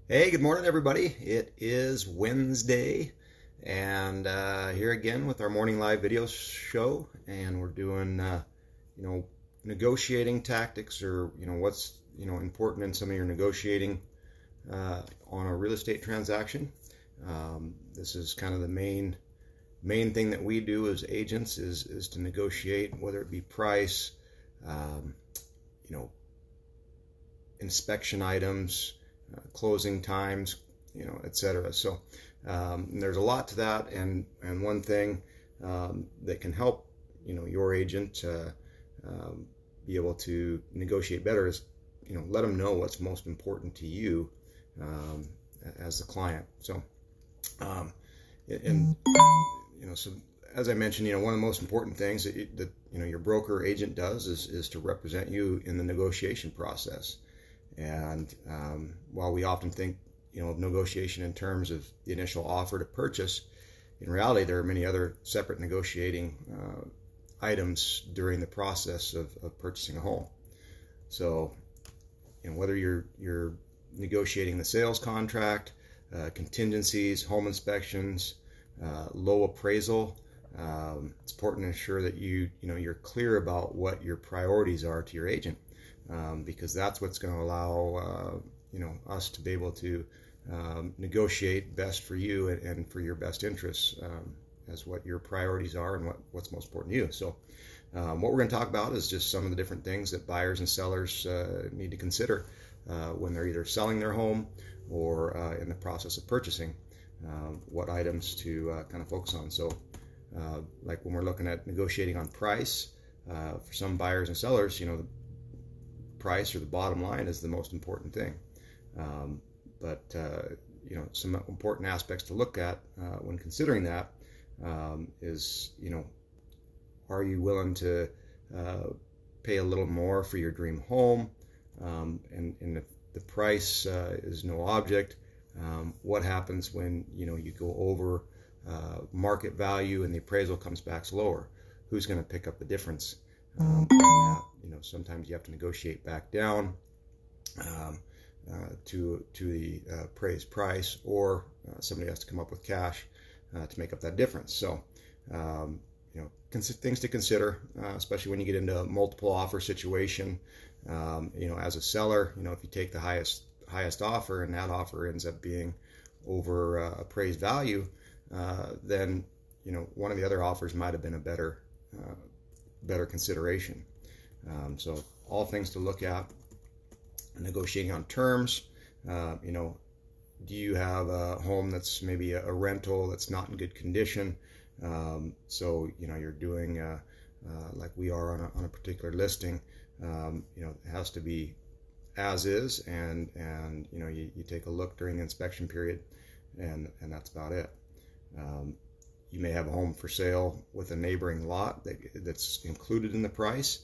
Hey, good morning, everybody. It is Wednesday, and here again with our morning live video show, and we're doing, you know, negotiating tactics, or what's important in some of your negotiating on a real estate transaction. This is kind of the main thing that we do as agents is to negotiate, whether it be price, um, you know, inspection items, closing times, etc. So there's a lot to that, and one thing that can help your agent be able to negotiate better is let them know what's most important to you um, as the client. So um, and so as I mentioned, one of the most important things that your broker agent does is to represent you in the negotiation process. And while we often think of negotiation in terms of the initial offer to purchase, in reality there are many other separate negotiating items during the process of purchasing a home. So whether you're negotiating the sales contract, contingencies, home inspections, low appraisal, it's important to ensure that you're clear about what your priorities are to your agent, because that's what's going to allow us to be able to negotiate best for you and for your best interests, as what your priorities are and what's most important to you. So what we're going to talk about is just some of the different things that buyers and sellers need to consider when they're either selling their home or in the process of purchasing, what items to kind of focus on. So like when we're looking at negotiating on price, for some buyers and sellers, the price or the bottom line is the most important thing. But some important aspects to look at when considering that is, are you willing to pay a little more for your dream home? And if the price is no object, what happens when you go over market value and the appraisal comes back lower? Who's going to pick up the difference? Sometimes you have to negotiate back down to the appraised price, or somebody has to come up with cash to make up that difference. So things to consider, especially when you get into a multiple offer situation. As a seller, if you take the highest offer and that offer ends up being over appraised value, then one of the other offers might have been a better consideration. So all things to look at. Negotiating on terms. Do you have a home that's maybe a rental that's not in good condition? So you're doing like we are on a particular listing. It has to be as is, and you take a look during the inspection period, and that's about it. You may have a home for sale with a neighboring lot that's included in the price,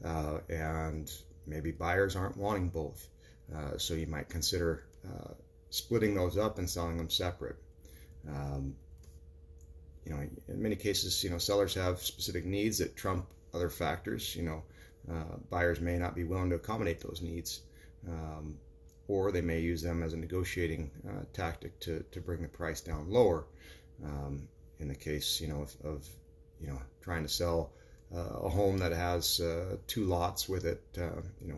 and maybe buyers aren't wanting both. So you might consider splitting those up and selling them separate. In many cases, sellers have specific needs that trump other factors. Buyers may not be willing to accommodate those needs, or they may use them as a negotiating tactic to bring the price down lower. In the case, of trying to sell a home that has two lots with it,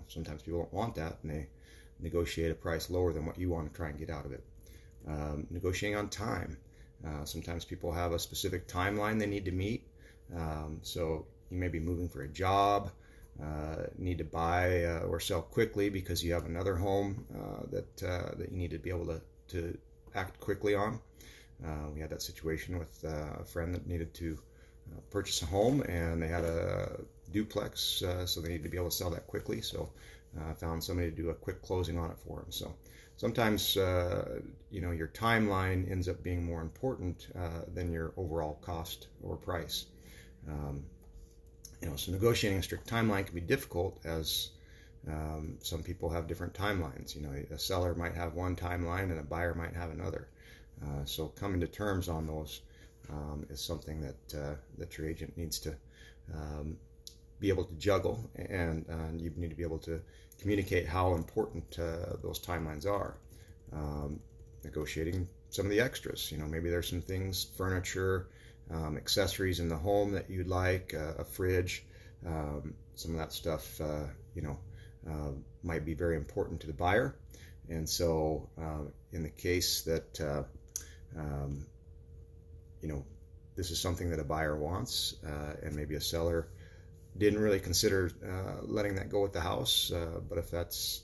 sometimes people don't want that, and they negotiate a price lower than what you want to try and get out of it. Negotiating on time. Sometimes people have a specific timeline they need to meet. So you may be moving for a job, need to buy or sell quickly because you have another home that you need to be able to act quickly on. We had that situation with a friend that needed to purchase a home, and they had a duplex, so they needed to be able to sell that quickly. So I found somebody to do a quick closing on it for them. So sometimes your timeline ends up being more important than your overall cost or price. So negotiating a strict timeline can be difficult, as some people have different timelines. A seller might have one timeline and a buyer might have another. So coming to terms on those is something that your agent needs to be able to juggle, and you need to be able to communicate how important those timelines are. negotiating some of the extras. Maybe there's some things, furniture, accessories in the home that you'd like, a fridge, some of that stuff, might be very important to the buyer. And so in the case that, this is something that a buyer wants, and maybe a seller didn't really consider letting that go with the house, but if that's,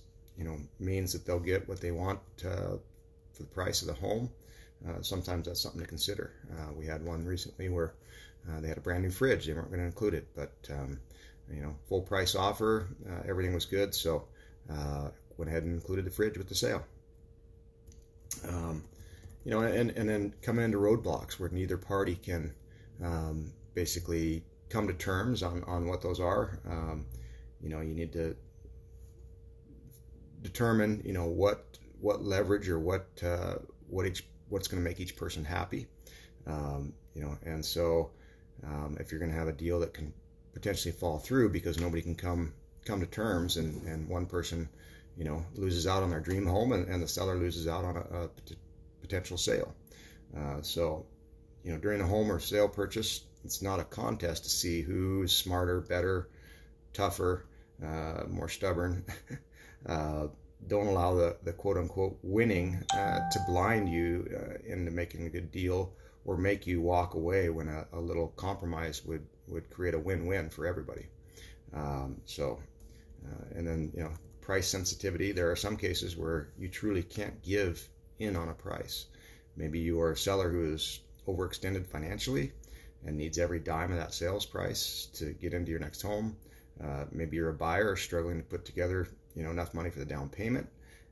means that they'll get what they want for the price of the home, sometimes that's something to consider. We had one recently where they had a brand new fridge. They weren't going to include it, but full price offer, everything was good, so went ahead and included the fridge with the sale. And then coming into roadblocks where neither party can basically come to terms on what those are. You need to determine what leverage or what's going to make each person happy. And so if you're going to have a deal that can potentially fall through because nobody can come to terms, and one person loses out on their dream home, and the seller loses out on a potential sale. So during a home or sale purchase, it's not a contest to see who's smarter, better, tougher, more stubborn. Don't allow the quote-unquote winning to blind you into making a good deal, or make you walk away when a little compromise would create a win-win for everybody. And then price sensitivity. There are some cases where you truly can't give in on a price. Maybe you are a seller who is overextended financially and needs every dime of that sales price to get into your next home. Maybe you're a buyer struggling to put together enough money for the down payment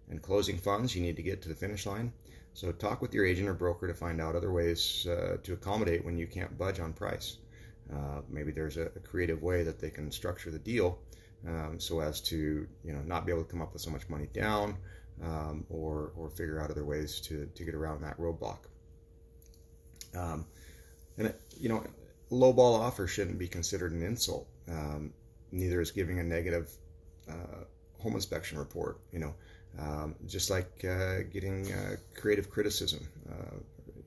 and closing funds you need to get to the finish line. So talk with your agent or broker to find out other ways to accommodate when you can't budge on price. Maybe there's a creative way that they can structure the deal so as to not be able to come up with so much money down, or figure out other ways to get around that roadblock. Lowball offer shouldn't be considered an insult. Neither is giving a negative home inspection report. Just like getting creative criticism,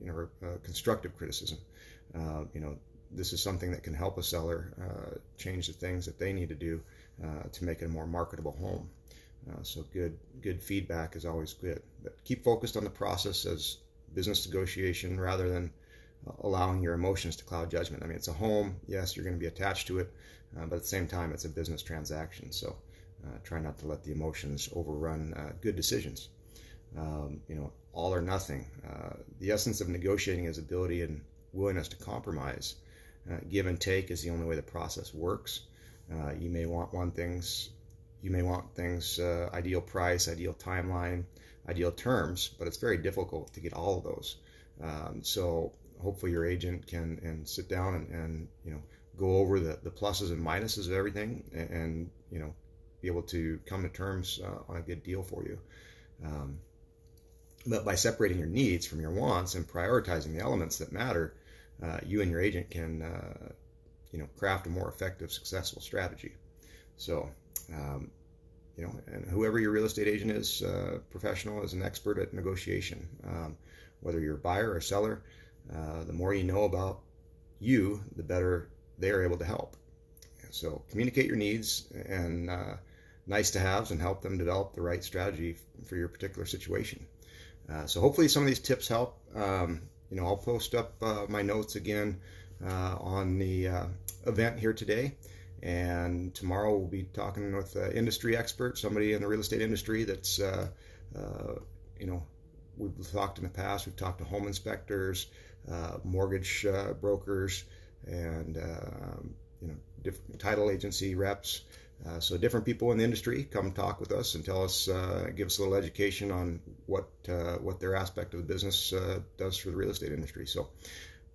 or constructive criticism. This is something that can help a seller change the things that they need to do to make it a more marketable home. So good feedback is always good. But keep focused on the process as business negotiation rather than allowing your emotions to cloud judgment. I mean, it's a home. Yes, you're going to be attached to it, but at the same time, it's a business transaction. So try not to let the emotions overrun good decisions. All or nothing. The essence of negotiating is ability and willingness to compromise. Give and take is the only way the process works. You may want things, ideal price, ideal timeline, ideal terms, but it's very difficult to get all of those. So hopefully your agent can sit down and go over the pluses and minuses of everything, and be able to come to terms on a good deal for you. But by separating your needs from your wants and prioritizing the elements that matter, you and your agent can craft a more effective, successful strategy. So and whoever your real estate agent is, professional, is an expert at negotiation. Whether you're a buyer or seller, the more you know about you, the better they are able to help. So communicate your needs and nice to haves, and help them develop the right strategy for your particular situation. So hopefully some of these tips help. I'll post up my notes again on the event here today. And tomorrow we'll be talking with an industry expert, somebody in the real estate industry that's, we've talked in the past. We've talked to home inspectors, mortgage brokers, and, different title agency reps. So different people in the industry come talk with us and tell us, give us a little education on what their aspect of the business does for the real estate industry. So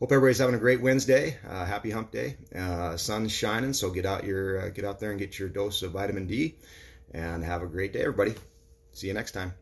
hope everybody's having a great Wednesday. Happy hump day. Sun's shining, so get out there and get your dose of vitamin D, and have a great day, everybody. See you next time.